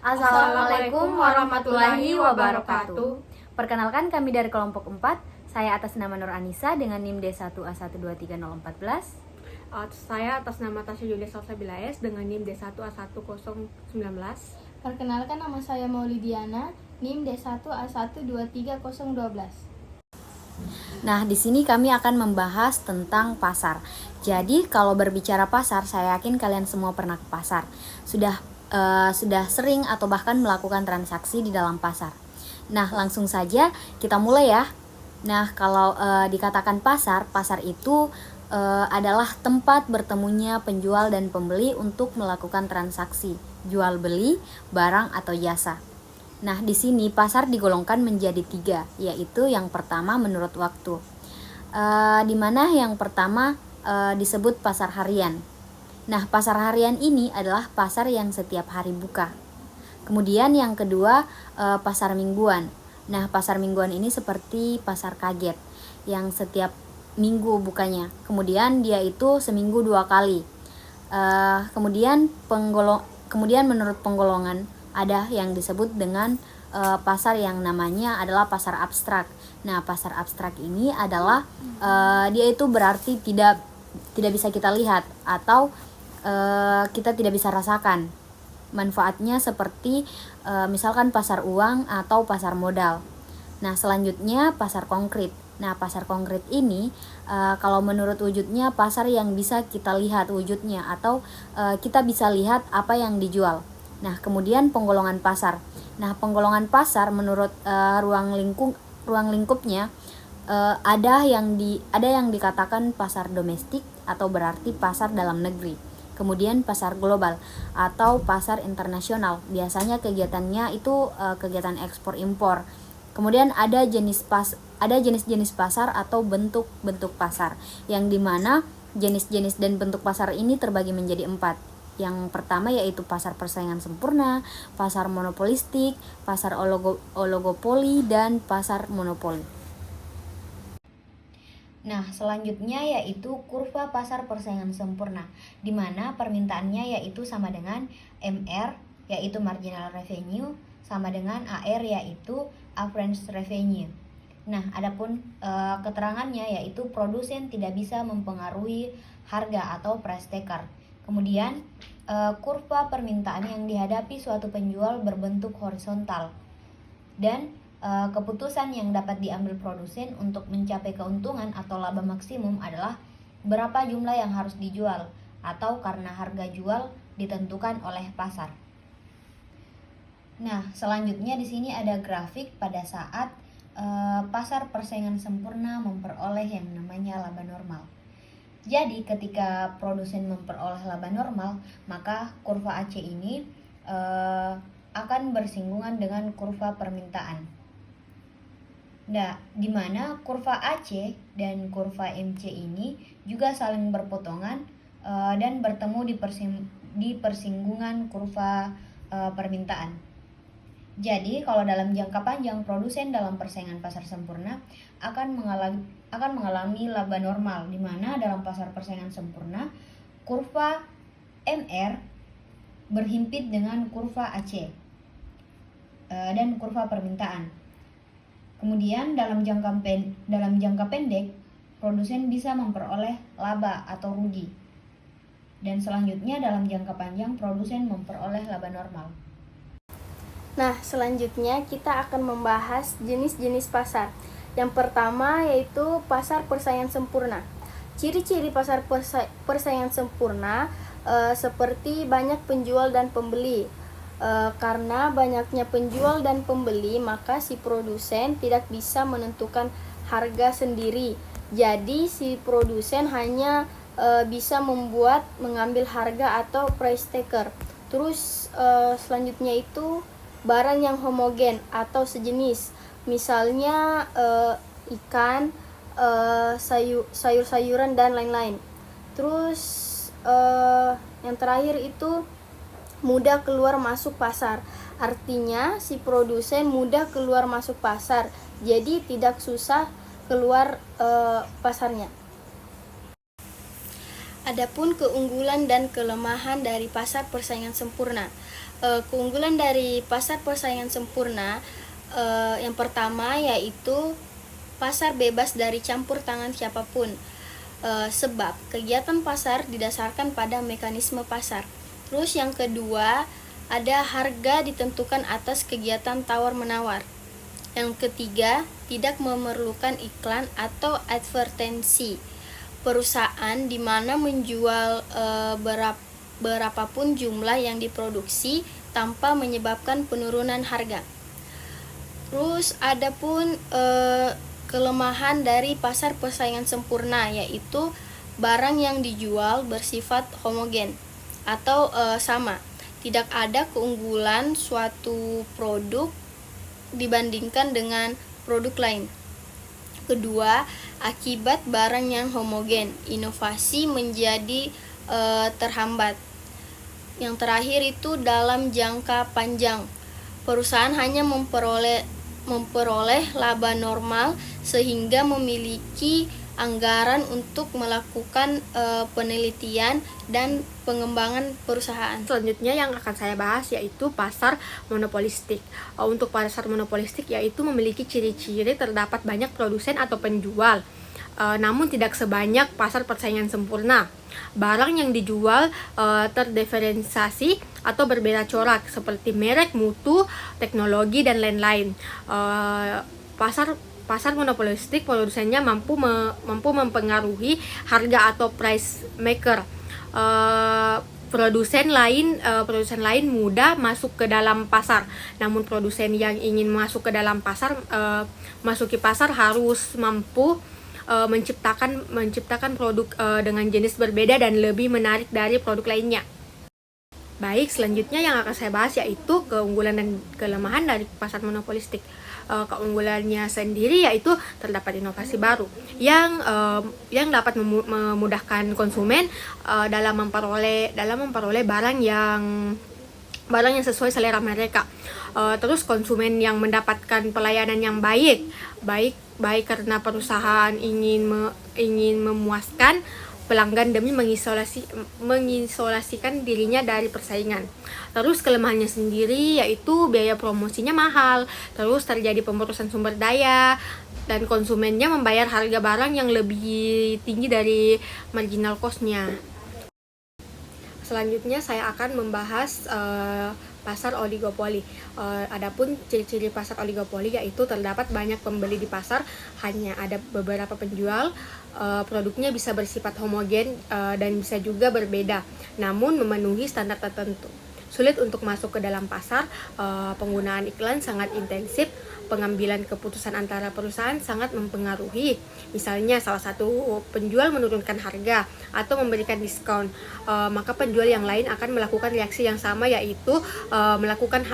Assalamualaikum warahmatullahi wabarakatuh. Perkenalkan, kami dari kelompok 4. Saya atas nama Nur Anissa dengan NIM D1A1230014. Saya atas nama Tasya Julia Salsabila S dengan NIM D1A1019. Perkenalkan, nama saya Maulidiana, NIM D1A1230012. Nah, di sini kami akan membahas tentang pasar. Jadi, kalau berbicara pasar, saya yakin kalian semua pernah ke pasar. Sudah sering atau bahkan melakukan transaksi di dalam pasar. Nah, langsung saja kita mulai ya. Nah, kalau dikatakan pasar itu adalah tempat bertemunya penjual dan pembeli untuk melakukan transaksi jual beli barang atau jasa. Nah, di sini pasar digolongkan menjadi 3, yaitu yang pertama menurut waktu. Di mana yang pertama disebut pasar harian. Nah, pasar harian ini adalah pasar yang setiap hari buka. Kemudian yang kedua pasar mingguan. Nah, pasar mingguan ini seperti pasar kaget yang setiap minggu bukanya. Kemudian dia itu seminggu 2 kali. Kemudian menurut penggolongan ada yang disebut dengan pasar yang namanya adalah pasar abstrak. Nah, pasar abstrak ini adalah dia itu berarti tidak bisa kita lihat atau kita tidak bisa rasakan manfaatnya, seperti misalkan pasar uang atau pasar modal. Nah, selanjutnya pasar konkret. Nah, pasar konkret ini kalau menurut wujudnya pasar yang bisa kita lihat wujudnya atau kita bisa lihat apa yang dijual. Nah, kemudian penggolongan pasar. Nah, penggolongan pasar menurut ruang lingkupnya ada yang dikatakan pasar domestik atau berarti pasar dalam negeri. Kemudian pasar global atau pasar internasional. Biasanya kegiatannya itu kegiatan ekspor impor. Kemudian ada jenis-jenis pasar atau bentuk-bentuk pasar, yang dimana jenis-jenis dan bentuk pasar ini terbagi menjadi 4. Yang pertama yaitu pasar persaingan sempurna, pasar monopolistik, pasar oligopoli, dan pasar monopoli. Nah, selanjutnya yaitu kurva pasar persaingan sempurna, di mana permintaannya yaitu sama dengan MR, yaitu marginal revenue, sama dengan AR, yaitu average revenue. Nah, adapun keterangannya yaitu produsen tidak bisa mempengaruhi harga atau price taker. Kemudian kurva permintaan yang dihadapi suatu penjual berbentuk horizontal, dan keputusan yang dapat diambil produsen untuk mencapai keuntungan atau laba maksimum adalah berapa jumlah yang harus dijual, atau karena harga jual ditentukan oleh pasar. Nah, selanjutnya di sini ada grafik pada saat pasar persaingan sempurna memperoleh yang namanya laba normal. Jadi ketika produsen memperoleh laba normal, maka kurva AC ini akan bersinggungan dengan kurva permintaan. Nah, di mana kurva AC dan kurva MC ini juga saling berpotongan dan bertemu di persinggungan kurva permintaan. Jadi, kalau dalam jangka panjang, produsen dalam persaingan pasar sempurna akan mengalami laba normal, di mana dalam pasar persaingan sempurna kurva MR berhimpit dengan kurva AC dan kurva permintaan. Kemudian dalam jangka pendek, produsen bisa memperoleh laba atau rugi. Dan selanjutnya dalam jangka panjang, produsen memperoleh laba normal. Nah, selanjutnya kita akan membahas jenis-jenis pasar. Yang pertama yaitu pasar persaingan sempurna. Ciri-ciri pasar persaingan sempurna seperti banyak penjual dan pembeli. Karena banyaknya penjual dan pembeli, maka si produsen tidak bisa menentukan harga sendiri. Jadi si produsen hanya bisa mengambil harga atau price taker. Terus selanjutnya itu barang yang homogen atau sejenis, misalnya ikan, sayur-sayuran dan lain-lain. Terus yang terakhir itu mudah keluar masuk pasar. Artinya si produsen mudah keluar masuk pasar, jadi tidak susah keluar pasarnya. Adapun keunggulan dan kelemahan dari pasar persaingan sempurna. Keunggulan dari pasar persaingan sempurna yang pertama yaitu pasar bebas dari campur tangan siapapun. Sebab kegiatan pasar didasarkan pada mekanisme pasar. Terus yang kedua, ada harga ditentukan atas kegiatan tawar-menawar. Yang ketiga, tidak memerlukan iklan atau advertensi. Perusahaan di mana menjual berapapun jumlah yang diproduksi tanpa menyebabkan penurunan harga. Terus ada pun kelemahan dari pasar persaingan sempurna, yaitu barang yang dijual bersifat homogen atau sama. Tidak ada keunggulan suatu produk dibandingkan dengan produk lain. Kedua, akibat barang yang homogen, inovasi menjadi terhambat. Yang terakhir itu dalam jangka panjang, perusahaan hanya memperoleh laba normal sehingga memiliki anggaran untuk melakukan penelitian dan pengembangan perusahaan. Selanjutnya yang akan saya bahas yaitu pasar monopolistik. Untuk pasar monopolistik yaitu memiliki ciri-ciri terdapat banyak produsen atau penjual, namun tidak sebanyak pasar persaingan sempurna. Barang yang dijual terdiferensiasi atau berbeda corak seperti merek, mutu, teknologi, dan lain-lain. Pasar monopolistik produsennya mampu mempengaruhi harga atau price maker. Produsen lain mudah masuk ke dalam pasar. Namun produsen yang ingin masuk ke dalam pasar, masuki pasar harus mampu menciptakan produk dengan jenis berbeda dan lebih menarik dari produk lainnya. Baik, selanjutnya yang akan saya bahas yaitu keunggulan dan kelemahan dari pasar monopolistik. Keunggulannya sendiri yaitu terdapat inovasi baru yang dapat memudahkan konsumen dalam memperoleh barang yang sesuai selera mereka. Terus konsumen yang mendapatkan pelayanan yang baik karena perusahaan ingin memuaskan pelanggan demi mengisolasikan dirinya dari persaingan. Terus kelemahannya sendiri yaitu biaya promosinya mahal, terus terjadi pemborosan sumber daya, dan konsumennya membayar harga barang yang lebih tinggi dari marginal cost-nya. Selanjutnya saya akan membahas pasar oligopoli. Adapun ciri-ciri pasar oligopoli yaitu terdapat banyak pembeli di pasar, hanya ada beberapa penjual. Produknya bisa bersifat homogen dan bisa juga berbeda, namun memenuhi standar tertentu. Sulit untuk masuk ke dalam pasar, penggunaan iklan sangat intensif, pengambilan keputusan antara perusahaan sangat mempengaruhi. Misalnya salah satu penjual menurunkan harga atau memberikan diskon, maka penjual yang lain akan melakukan reaksi yang sama, yaitu melakukan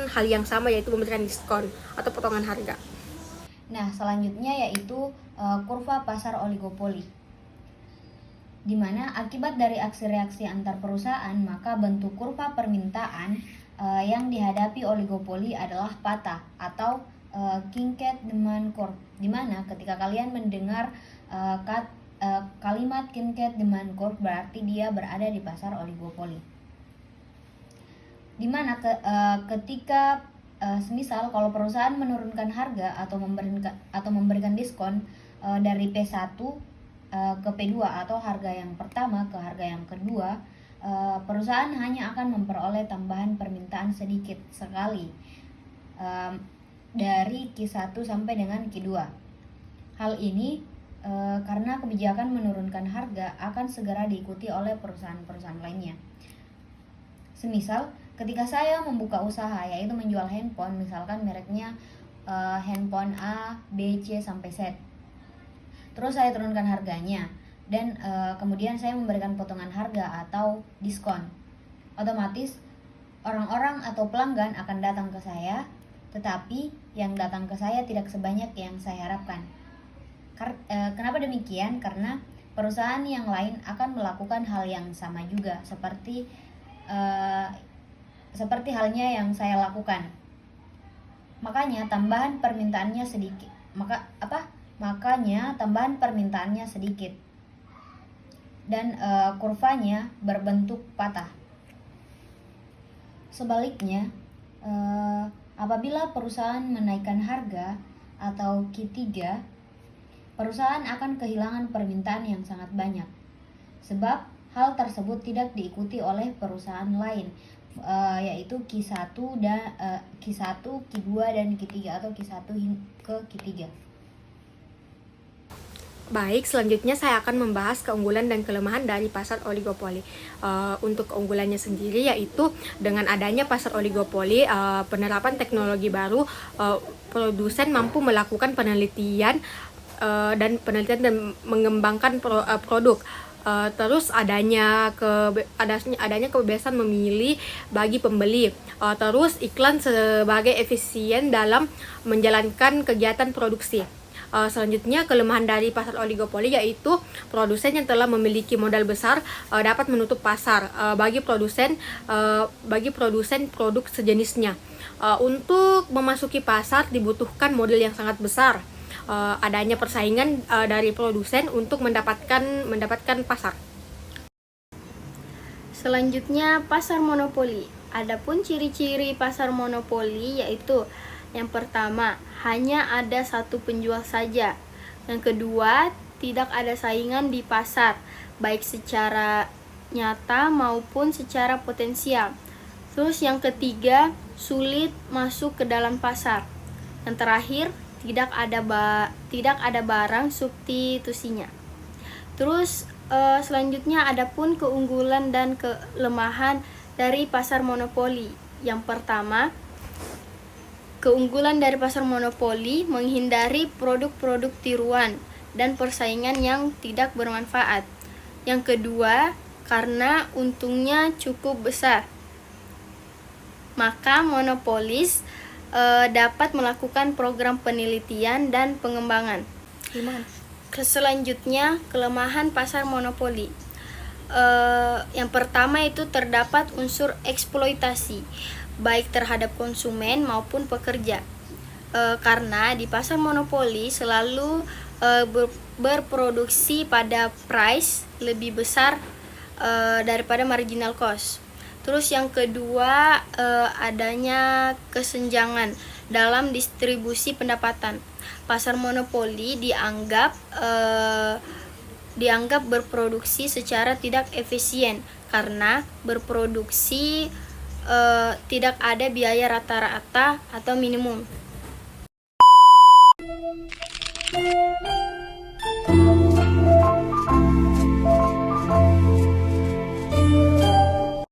hal yang sama, yaitu memberikan diskon atau potongan harga. Nah, selanjutnya yaitu kurva pasar oligopoli, di mana akibat dari aksi reaksi antar perusahaan, maka bentuk kurva permintaan yang dihadapi oligopoli adalah patah atau Kincaid demand curve, di mana ketika kalian mendengar kalimat Kincaid demand curve berarti dia berada di pasar oligopoli. Di mana ketika semisal kalau perusahaan menurunkan harga atau memberikan diskon dari P1 ke P2 atau harga yang pertama ke harga yang kedua, perusahaan hanya akan memperoleh tambahan permintaan sedikit sekali dari Q1 sampai dengan Q2. Hal ini karena kebijakan menurunkan harga akan segera diikuti oleh perusahaan-perusahaan lainnya. Semisal ketika saya membuka usaha yaitu menjual handphone, misalkan mereknya handphone A, B, C sampai Z. Terus saya turunkan harganya dan kemudian saya memberikan potongan harga atau diskon. Otomatis orang-orang atau pelanggan akan datang ke saya, tetapi yang datang ke saya tidak sebanyak yang saya harapkan. Kenapa demikian? Karena perusahaan yang lain akan melakukan hal yang sama juga seperti halnya yang saya lakukan. Makanya tambahan permintaannya sedikit. Makanya tambahan permintaannya sedikit dan kurvanya berbentuk patah. sebaliknya, apabila perusahaan menaikkan harga atau Q3, perusahaan akan kehilangan permintaan yang sangat banyak. Sebab hal tersebut tidak diikuti oleh perusahaan lain, yaitu Q1 dan Q1, Q2 dan Q3 atau Q1 ke Q3. Baik, selanjutnya saya akan membahas keunggulan dan kelemahan dari pasar oligopoli. Untuk keunggulannya sendiri yaitu dengan adanya pasar oligopoli, penerapan teknologi baru, produsen mampu melakukan penelitian dan mengembangkan produk. Terus adanya kebebasan memilih bagi pembeli. Terus iklan sebagai efisien dalam menjalankan kegiatan produksi. Selanjutnya, kelemahan dari pasar oligopoli yaitu produsen yang telah memiliki modal besar dapat menutup pasar bagi produsen produk sejenisnya. Untuk memasuki pasar dibutuhkan modal yang sangat besar. Adanya persaingan dari produsen untuk mendapatkan pasar. Selanjutnya, pasar monopoli. Adapun ciri-ciri pasar monopoli yaitu yang pertama, hanya ada satu penjual saja. Yang kedua, tidak ada saingan di pasar, baik secara nyata maupun secara potensial. Terus yang ketiga, sulit masuk ke dalam pasar. Yang terakhir, tidak ada barang substitusinya. Terus selanjutnya adapun keunggulan dan kelemahan dari pasar monopoli. Yang pertama, keunggulan dari pasar monopoli menghindari produk-produk tiruan dan persaingan yang tidak bermanfaat. Yang kedua, karena untungnya cukup besar, maka monopolis dapat melakukan program penelitian dan pengembangan. Selanjutnya, kelemahan pasar monopoli. Yang pertama itu terdapat unsur eksploitasi baik terhadap konsumen maupun pekerja, karena di pasar monopoli selalu berproduksi pada price lebih besar daripada marginal cost. Terus yang kedua, adanya kesenjangan dalam distribusi pendapatan. Pasar monopoli dianggap berproduksi secara tidak efisien karena berproduksi tidak ada biaya rata-rata atau minimum.